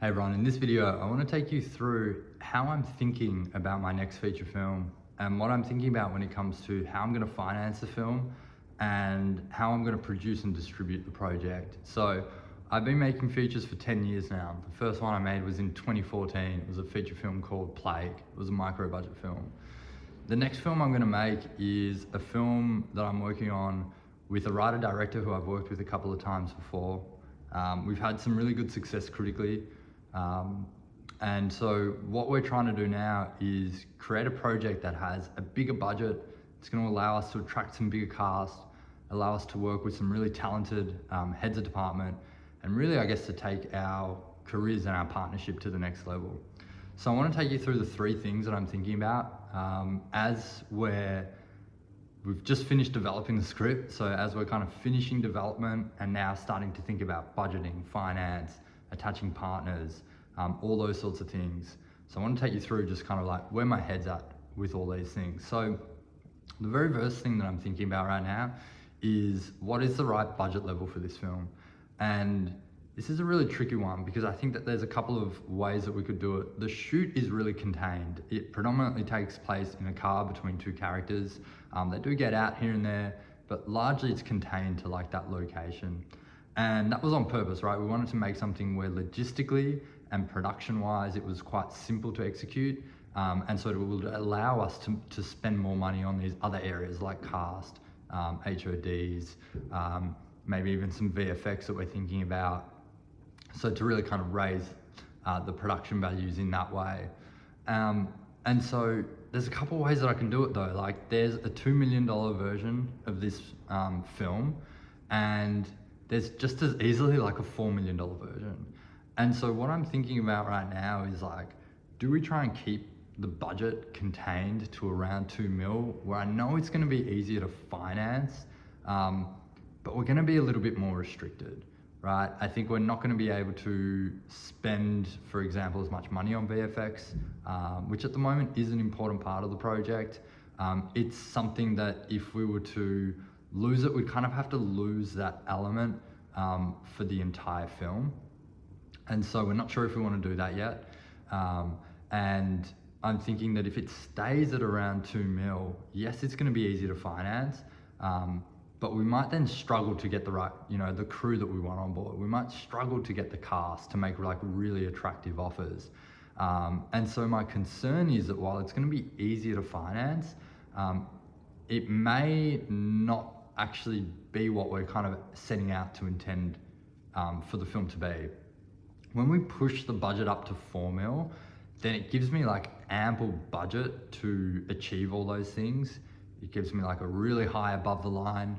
Hey everyone, in this video I want to take you through how I'm thinking about my next feature film and what I'm thinking about when it comes to how I'm going to finance the film and how I'm going to produce and distribute the project. So I've been making features for 10 years now. The first one I made was in 2014. It was a feature film called Plague. It was a micro budget film. The next film I'm going to make is a film that I'm working on with a writer director who I've worked with a couple of times before. We've had some really good success critically. And so what we're trying to do now is create a project that has a bigger budget. It's going to allow us to attract some bigger cast, allow us to work with some really talented heads of department, and really, I guess, to take our careers and our partnership to the next level. So I want to take you through the three things that I'm thinking about as we've just finished developing the script. So as we're kind of finishing development and now starting to think about budgeting, finance, attaching partners, all those sorts of things. So I want to take you through just kind of like where my head's at with all these things. So the very first thing that I'm thinking about right now is what is the right budget level for this film? And this is a really tricky one because I think that there's a couple of ways that we could do it. The shoot is really contained. It predominantly takes place in a car between two characters. They do get out here and there, but largely it's contained to like that location. And that was on purpose, right? We wanted to make something where logistically and production-wise, it was quite simple to execute. And so it would allow us to spend more money on these other areas like cast, HODs, maybe even some VFX that we're thinking about. So to really kind of raise the production values in that way. And so there's a couple of ways that I can do it though. Like there's a $2 million version of this film, and there's just as easily like a $4 million version. And so what I'm thinking about right now is like, do we try and keep the budget contained to around 2 mil, where I know it's gonna be easier to finance, but we're gonna be a little bit more restricted, right? I think we're not gonna be able to spend, for example, as much money on VFX, which at the moment is an important part of the project. It's something that if we were to lose it, we'd kind of have to lose that element for the entire film. And so we're not sure if we want to do that yet. And I'm thinking that if it stays at around 2 mil, yes, it's going to be easy to finance, but we might then struggle to get the right, the crew that we want on board. We might struggle to get the cast to make like really attractive offers. And so my concern is that while it's going to be easier to finance, it may not actually be what we're kind of setting out to intend for the film to be. When we push the budget up to 4 mil, then it gives me like ample budget to achieve all those things. It gives me like a really high above the line,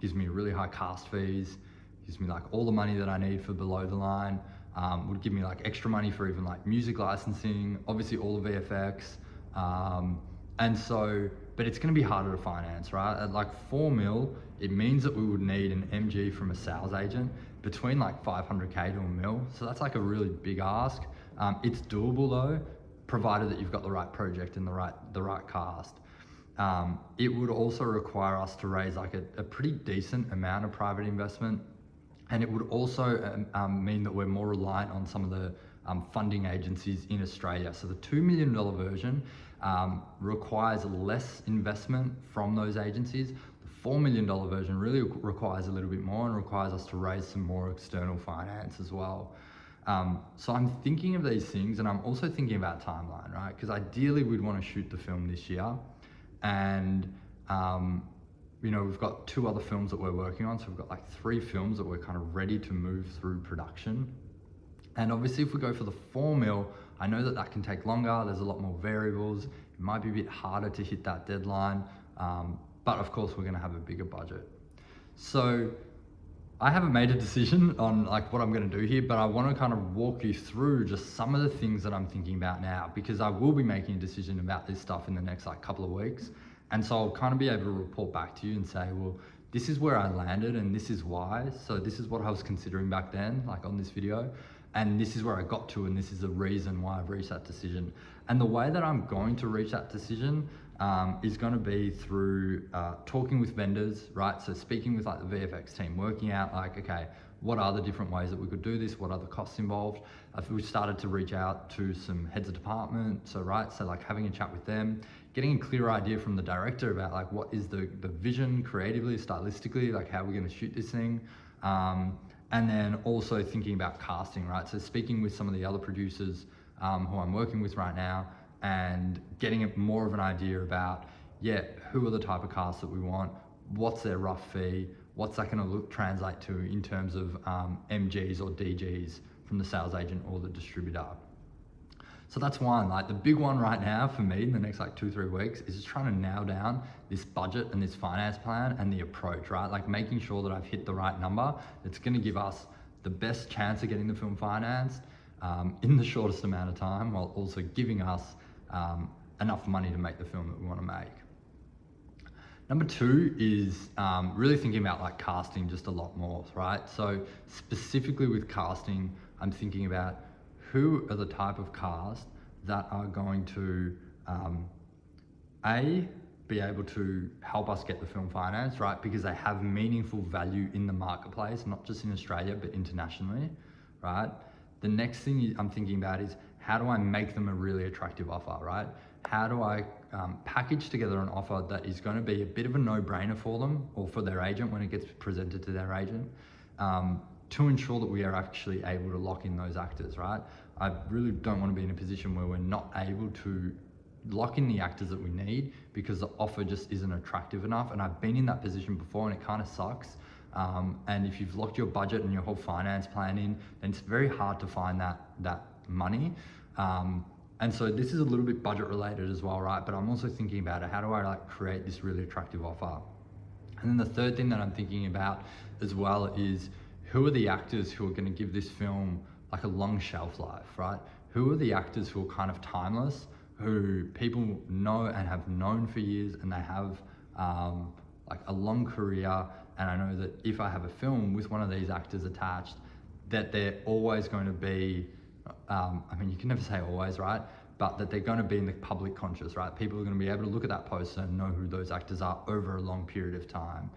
gives me really high cast fees, gives me like all the money that I need for below the line, would give me like extra money for even like music licensing, obviously all the VFX. And so, but it's going to be harder to finance, right? At like 4 mil, it means that we would need an MG from a sales agent between like 500K to a mil. So that's like a really big ask. It's doable though, provided that you've got the right project and the right cast. It would also require us to raise like a pretty decent amount of private investment. And it would also mean that we're more reliant on some of the funding agencies in Australia. So the $2 million version requires less investment from those agencies. The $4 million version really requires a little bit more and requires us to raise some more external finance as well. So I'm thinking of these things, and I'm also thinking about timeline, right? Because ideally we'd want to shoot the film this year. And we've got 2 other films that we're working on. So we've got like 3 films that we're kind of ready to move through production. And obviously if we go for the 4 mil, I know that can take longer. There's a lot more variables. It might be a bit harder to hit that deadline. But of course we're gonna have a bigger budget. So I haven't made a decision on like what I'm gonna do here, but I wanna kind of walk you through just some of the things that I'm thinking about now, because I will be making a decision about this stuff in the next like couple of weeks. And so I'll kind of be able to report back to you and say, well, this is where I landed and this is why. So this is what I was considering back then, like on this video. And this is where I got to, and this is the reason why I've reached that decision. And the way that I'm going to reach that decision is going to be through talking with vendors, right? So speaking with like the VFX team, working out like, okay, what are the different ways that we could do this? What are the costs involved? We started to reach out to some heads of department. So like having a chat with them, getting a clear idea from the director about like what is the vision creatively, stylistically, like how we're going to shoot this thing. And then also thinking about casting, right? So speaking with some of the other producers who I'm working with right now and getting more of an idea about, who are the type of casts that we want? What's their rough fee? What's that going to translate to in terms of MGs or DGs from the sales agent or the distributor? So that's one. Like the big one right now for me in the next like 2-3 weeks is just trying to nail down this budget and this finance plan and the approach, right? Like making sure that I've hit the right number that's going to give us the best chance of getting the film financed in the shortest amount of time, while also giving us enough money to make the film that we want to make. Number 2 is really thinking about like casting just a lot more, right? So specifically with casting, I'm thinking about who are the type of cast that are going to be able to help us get the film financed, right? Because they have meaningful value in the marketplace, not just in Australia, but internationally, right? The next thing I'm thinking about is how do I make them a really attractive offer, right? How do I package together an offer that is going to be a bit of a no-brainer for them or for their agent when it gets presented to their agent, to ensure that we are actually able to lock in those actors, right? I really don't want to be in a position where we're not able to lock in the actors that we need because the offer just isn't attractive enough. And I've been in that position before and it kind of sucks. And if you've locked your budget and your whole finance plan in, then it's very hard to find that money. And so this is a little bit budget related as well, right? But I'm also thinking about it, how do I like create this really attractive offer? And then the third thing that I'm thinking about as well is who are the actors who are going to give this film like a long shelf life, right? Who are the actors who are kind of timeless, who people know and have known for years, and they have like a long career. And I know that if I have a film with one of these actors attached, that they're always going to be, I mean, you can never say always, right? But that they're going to be in the public conscious, right? People are going to be able to look at that poster and know who those actors are over a long period of time.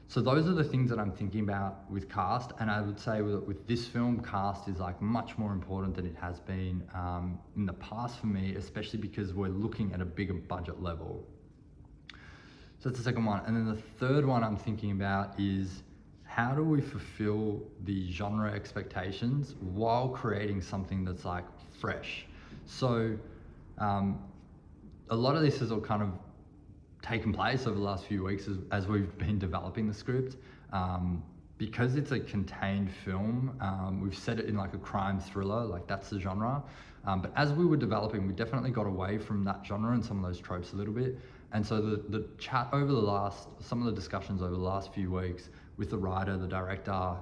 So those are the things that I'm thinking about with cast, and I would say with this film, cast is like much more important than it has been in the past for me, especially because we're looking at a bigger budget level. So that's the second one. And then the third one I'm thinking about is how do we fulfill the genre expectations while creating something that's like fresh? So a lot of this has all kind of taken place over the last few weeks as we've been developing the script. Because it's a contained film, we've set it in like a crime thriller, like that's the genre. But as we were developing, we definitely got away from that genre and some of those tropes a little bit. And so the chat over some of the discussions over the last few weeks with the writer, the director,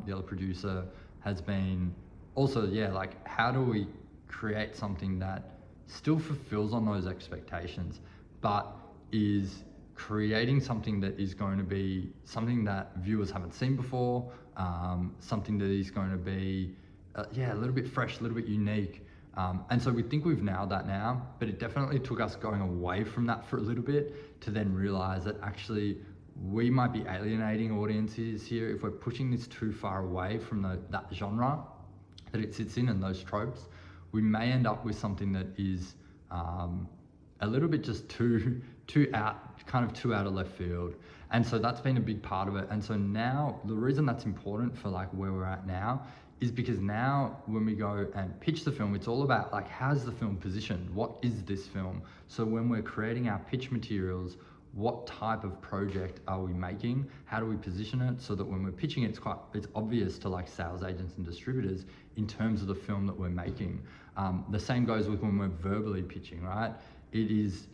the other producer has been also, like how do we create something that still fulfills on those expectations, but is creating something that is going to be something that viewers haven't seen before, something that is going to be, a little bit fresh, a little bit unique. And so we think we've nailed that now, but it definitely took us going away from that for a little bit to then realize that actually we might be alienating audiences here if we're pushing this too far away from that genre that it sits in and those tropes. We may end up with something that is a little bit just too out of left field. And so that's been a big part of it. And so now the reason that's important for like where we're at now is because now when we go and pitch the film, it's all about like, how's the film positioned? What is this film? So when we're creating our pitch materials, what type of project are we making? How do we position it so that when we're pitching it, it's obvious to like sales agents and distributors in terms of the film that we're making. The same goes with when we're verbally pitching, right? It is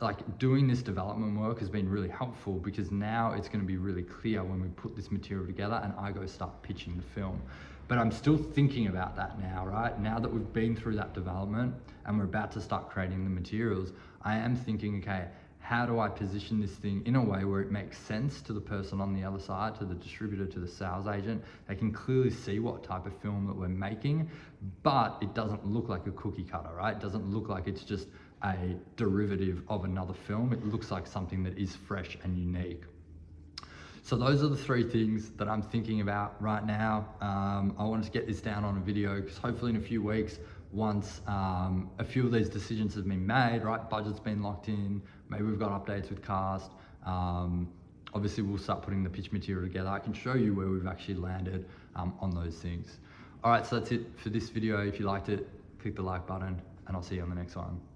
like doing this development work has been really helpful because now it's going to be really clear when we put this material together and I go start pitching the film. But I'm still thinking about that now, right? Now that we've been through that development and we're about to start creating the materials, I am thinking, okay, how do I position this thing in a way where it makes sense to the person on the other side, to the distributor, to the sales agent? They can clearly see what type of film that we're making, but it doesn't look like a cookie cutter, right? It doesn't look like it's just a derivative of another film. It looks like something that is fresh and unique. So those are the three things that I'm thinking about right now. I wanted to get this down on a video because hopefully in a few weeks, once a few of these decisions have been made, right, budget's been locked in, maybe we've got updates with cast, obviously we'll start putting the pitch material together. I can show you where we've actually landed on those things. All right, so that's it for this video. If you liked it, click the like button and I'll see you on the next one.